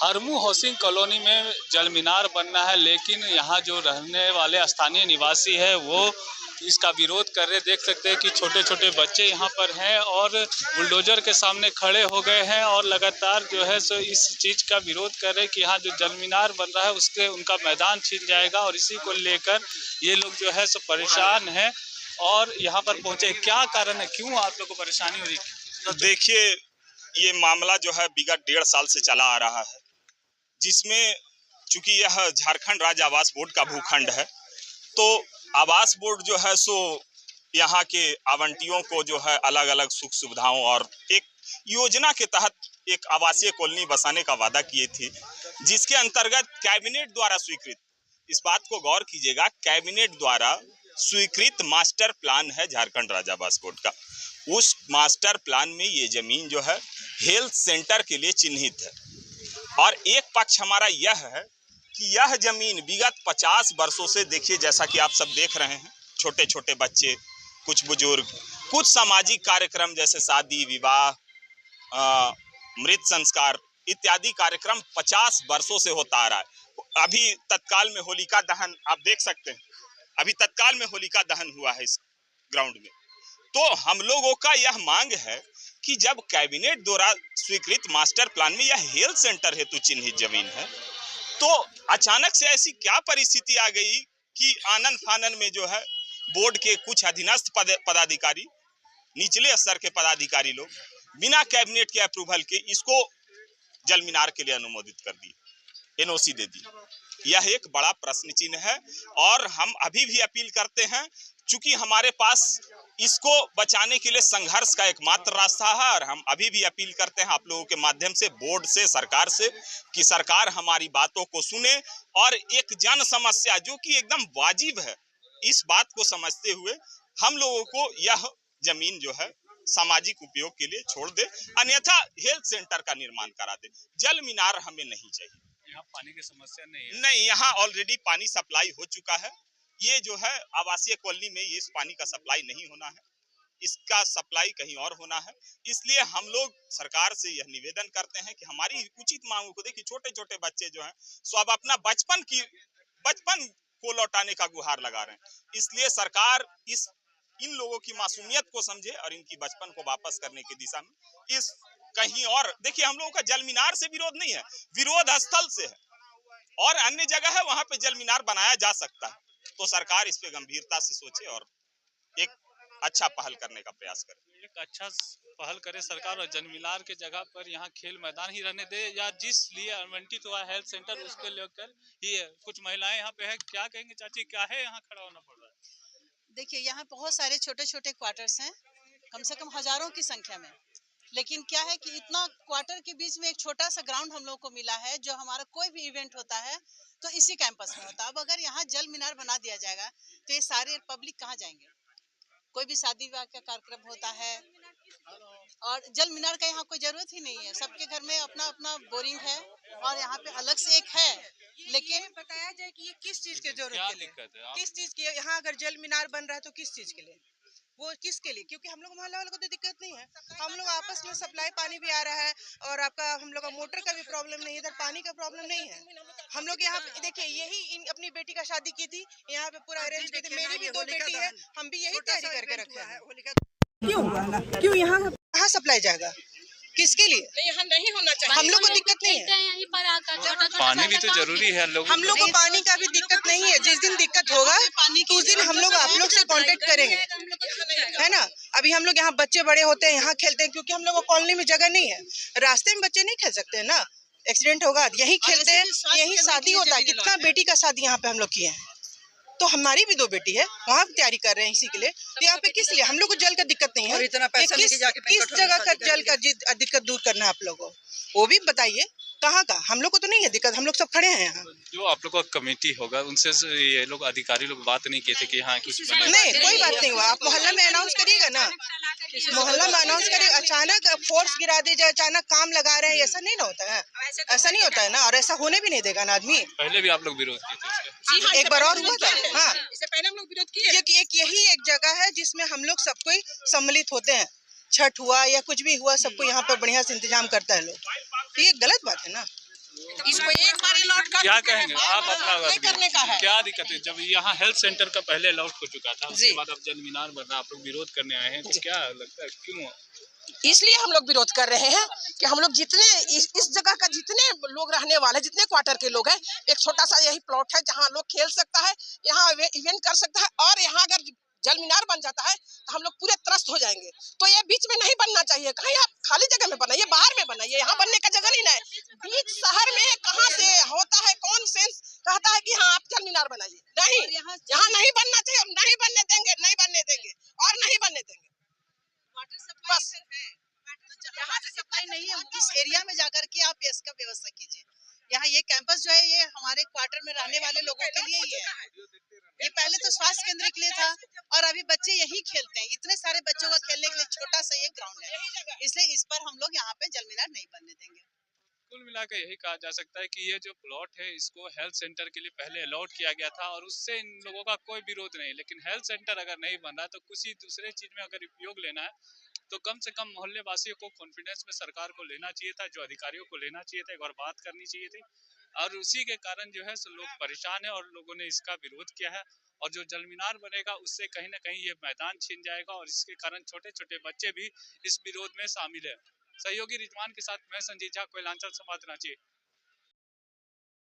Harmu housing colony में जल मीनार बनना है, लेकिन यहाँ जो रहने वाले स्थानीय निवासी है वो इसका विरोध कर रहे। देख सकते हैं कि छोटे छोटे बच्चे यहाँ पर हैं और बुलडोजर के सामने खड़े हो गए हैं और लगातार जो है सो इस चीज़ का विरोध कर रहे हैं कि यहाँ जो जल मीनार बन रहा है उसके उनका मैदान छीन जाएगा और इसी को लेकर ये लोग जो है सो परेशान हैं और यहाँ पर पहुँचे। क्या कारण है, क्यों आप लोग को परेशानी हो रही है? तो देखिए, ये मामला जो है विगत 1.5 साल से चला आ रहा है, जिसमें चूंकि यह झारखंड राज्य आवास बोर्ड का भूखंड है, तो आवास बोर्ड जो है सो यहाँ के आवंटियों को जो है अलग अलग सुख सुविधाओं और एक योजना के तहत एक आवासीय कॉलोनी बसाने का वादा किए थे, जिसके अंतर्गत कैबिनेट द्वारा स्वीकृत, इस बात को गौर कीजिएगा, कैबिनेट द्वारा स्वीकृत मास्टर प्लान है झारखंड राज्य आवास बोर्ड का। उस मास्टर प्लान में ये जमीन जो है हेल्थ सेंटर के लिए चिन्हित है और एक पक्ष हमारा यह है कि यह जमीन विगत 50 वर्षों से, देखिए जैसा कि आप सब देख रहे हैं, छोटे छोटे बच्चे, कुछ बुजुर्ग, कुछ सामाजिक कार्यक्रम जैसे शादी विवाह, मृत संस्कार इत्यादि कार्यक्रम 50 वर्षों से होता आ रहा है। अभी तत्काल में होलिका दहन आप देख सकते हैं, अभी तत्काल में होलिका दहन हुआ है इस ग्राउंड में। तो हम लोगों का यह मांग है कि जब कैबिनेट द्वारा स्वीकृत मास्टर प्लान में यह हेल्थ सेंटर हेतु चिन्हित जमीन है, तो अचानक से ऐसी क्या परिस्थिति आ गई कि आनन फानन में जो है बोर्ड के कुछ अधीनस्थ पदाधिकारी, निचले स्तर के पदाधिकारी लोग बिना कैबिनेट के अप्रूवल के इसको जल मीनार के लिए अनुमोदित कर दी, एनओसी दे दी। यह एक बड़ा प्रश्न चिन्ह है और हम अभी भी अपील करते हैं, चूंकि हमारे पास इसको बचाने के लिए संघर्ष का एकमात्र रास्ता है और हम अभी भी अपील करते हैं आप लोगों के माध्यम से बोर्ड से, सरकार से, कि सरकार हमारी बातों को सुने और एक जन समस्या जो कि एकदम वाजिब है, इस बात को समझते हुए हम लोगों को यह जमीन जो है सामाजिक उपयोग के लिए छोड़ दे, अन्यथा हेल्थ सेंटर का निर्माण करा दे। जल मीनार हमें नहीं चाहिए। यहाँ पानी की समस्या नहीं है? नहीं, यहाँ ऑलरेडी पानी सप्लाई हो चुका है। ये जो है आवासीय कॉलोनी में इस पानी का सप्लाई नहीं होना है, इसका सप्लाई कहीं और होना है। इसलिए हम लोग सरकार से यह निवेदन करते हैं कि हमारी उचित मांगों को, देखिए छोटे छोटे बच्चे जो हैं सो अब अपना बचपन को लौटाने का गुहार लगा रहे हैं। इसलिए सरकार इन लोगों की मासूमियत को समझे और इनकी बचपन को वापस करने की दिशा में इस कहीं और, देखिए हम लोगों का जल मीनार से विरोध नहीं है, विरोध स्थल से है और अन्य जगह है वहां पे जल मीनार बनाया जा सकता है। तो सरकार इस पे गंभीरता से सोचे और एक अच्छा पहल करने का प्रयास करे। एक अच्छा पहल करे सरकार और जल मीनार के जगह पर यहाँ खेल मैदान ही रहने दे, या जिस लिए आवंटित हुआ हेल्थ सेंटर उसके लेकर ही है। कुछ महिलाएं यहाँ पे है, क्या कहेंगे चाची, क्या है यहाँ खड़ा होना पड़ रहा है? देखिए, यहाँ बहुत सारे छोटे छोटे क्वार्टर्स हैं, कम से कम हजारों की संख्या में, लेकिन क्या है कि इतना क्वार्टर के बीच में एक छोटा सा ग्राउंड हम लोग को मिला है, जो हमारा कोई भी इवेंट होता है तो इसी कैंपस में होता है। अब अगर यहाँ जल मीनार बना दिया जाएगा तो ये सारे पब्लिक कहाँ जाएंगे? कोई भी शादी विवाह का कार्यक्रम होता है और जल मीनार का यहाँ कोई जरूरत ही नहीं है। सबके घर में अपना अपना बोरिंग है और यहाँ पे अलग से एक है, लेकिन बताया जाए कि ये किस चीज की जरूरत क्या के लिए, दिक्कत है? किस चीज की यहाँ अगर जल मीनार बन रहा है तो किस चीज के लिए, वो किसके लिए? क्योंकि हम लोग मोहल्ला वालों को तो दिक्कत नहीं है, हम लोग आपस में सप्लाई पानी भी आ रहा है और आपका हम लोग का मोटर का भी प्रॉब्लम नहीं है, इधर पानी का प्रॉब्लम नहीं है। हम लोग यहाँ पे देखिए, यही अपनी बेटी का शादी की थी, यहाँ पे पूरा अरेंज की थी, मेरी भी 2 बेटी है, हम भी यही तैयारी करके रखे हैं। क्यों यहाँ कहाँ सप्लाई जाएगा, किसके लिए? यहाँ नहीं होना चाहिए। हम लोग को दिक्कत नहीं है, पानी भी तो जरूरी है। हम लोग को पानी का भी दिक्कत नहीं है। जिस दिन दिक्कत होगा उस दिन हम लोग आप लोग से कांटेक्ट करेंगे, है ना। अभी हम लोग यहाँ बच्चे बड़े होते हैं, यहाँ खेलते हैं, क्योंकि हम लोग को कॉलोनी में जगह नहीं है, रास्ते में बच्चे नहीं खेल सकते हैं ना, एक्सीडेंट होगा, यही खेलते हैं, यही शादी होता है। कितना बेटी का शादी यहाँ पे हम लोग किए हैं, तो हमारी भी 2 बेटी है, वहाँ तैयारी कर रहे हैं इसी के लिए। तो यहाँ पे किस लिए? हम लोग को जल का दिक्कत नहीं है, और इतना पैसा किस जगह का जल का दिक्कत दूर करना है आप लोगों को, वो भी बताइए कहाँ का? हम लोग को तो नहीं है दिक्कत, हम लोग सब खड़े हैं यहाँ। जो आप लोग का कमेटी होगा उनसे ये लोग अधिकारी लोग बात नहीं किए थे कि यहाँ कुछ नहीं, कोई बात नहीं हुआ। आप मोहल्ला में अनाउंस करिएगा ना, मोहल्ला में अनाउंस करिएगा। अचानक फोर्स गिरा दे जाए, अचानक काम लगा रहे हैं, ऐसा नहीं ना होता है, ऐसा नहीं होता है ना, और ऐसा होने भी नहीं देगा ना आदमी। पहले भी आप लोग विरोध किए थे? एक बार और हुआ था, हाँ, इससे पहले हम लोग विरोध किए। एक यही एक जगह है जिसमें हम लोग सब कोई सम्मिलित होते हैं, छठ हुआ या कुछ भी हुआ, सबको यहाँ पर बढ़िया से इंतजाम करता है लोग, तो ये गलत बात है ना। इसको एक बार अलॉट कर क्या चुके हैं, कहेंगे आप अपना नहीं करने का है। क्या दिक्कत है? जब यहाँ हेल्थ सेंटर का पहले अलॉट हो चुका था, उसके जी। बाद अब जल मीनार बन रहा है, आप लोग विरोध करने आए हैं, तो जी। क्या लगता है क्यों? इसलिए हम लोग विरोध कर रहे हैं कि हम लोग जितने इस जगह का जितने लोग रहने वाले हैं, जितने क्वार्टर के लोग हैं, एक छोटा सा यही प्लॉट है जहां लोग खेल सकता है, यहाँ इवेंट कर सकता है, और यहाँ अगर जल मीनार बन जाता है तो हम लोग पूरे त्रस्त हो जाएंगे। तो ये बीच में नहीं बनना चाहिए, कहीं आप खाली जगह में बनाइए, बाहर में बनाइए, यहाँ बनने का जगह नहीं है। बीच शहर में कहाँ से होता है, कौन सेंस कहता है कि हाँ आप जल मीनार बनाइए? नहीं, यहाँ नहीं बनना चाहिए, हम नहीं बनने देंगे, नहीं बनने देंगे और नहीं बनने देंगे। वाटर सप्लाई इधर है, तो जहाँ वाटर सप्लाई नहीं है उस एरिया में जाकर के आप इसका व्यवस्था कीजिए। यहाँ ये कैंपस जो है ये हमारे क्वार्टर में रहने वाले लोगों के लिए ही है। ये पहले तो स्वास्थ्य केंद्र के लिए था और अभी बच्चे यही खेलते हैं। इतने सारे बच्चों का खेलने के लिए छोटा सा ये ग्राउंड है, इसलिए इस पर हम लोग यहाँ पे जल मीनार नहीं बनने देंगे। कुल मिलाकर यही कहा जा सकता है कि ये जो प्लॉट है इसको हेल्थ सेंटर के लिए पहले अलॉट किया गया था और उससे इन लोगों का कोई विरोध नहीं, लेकिन हेल्थ सेंटर अगर नहीं बन रहा है तो किसी दूसरे चीज में अगर उपयोग लेना है तो कम से कम मोहल्ले वासियों को कॉन्फिडेंस में सरकार को लेना चाहिए था, जो अधिकारियों को लेना चाहिए था, एक बार बात करनी चाहिए थी। और उसी के कारण जो है सो लोग परेशान है और लोगों ने इसका विरोध किया है। और जो जल मीनार बनेगा उससे कहीं ना कहीं ये मैदान छीन जाएगा और इसके कारण छोटे छोटे बच्चे भी इस विरोध में शामिल है। सहयोगी रिजवान के साथ मैं संजीत झा, कोयलांचल संवाद, रांची।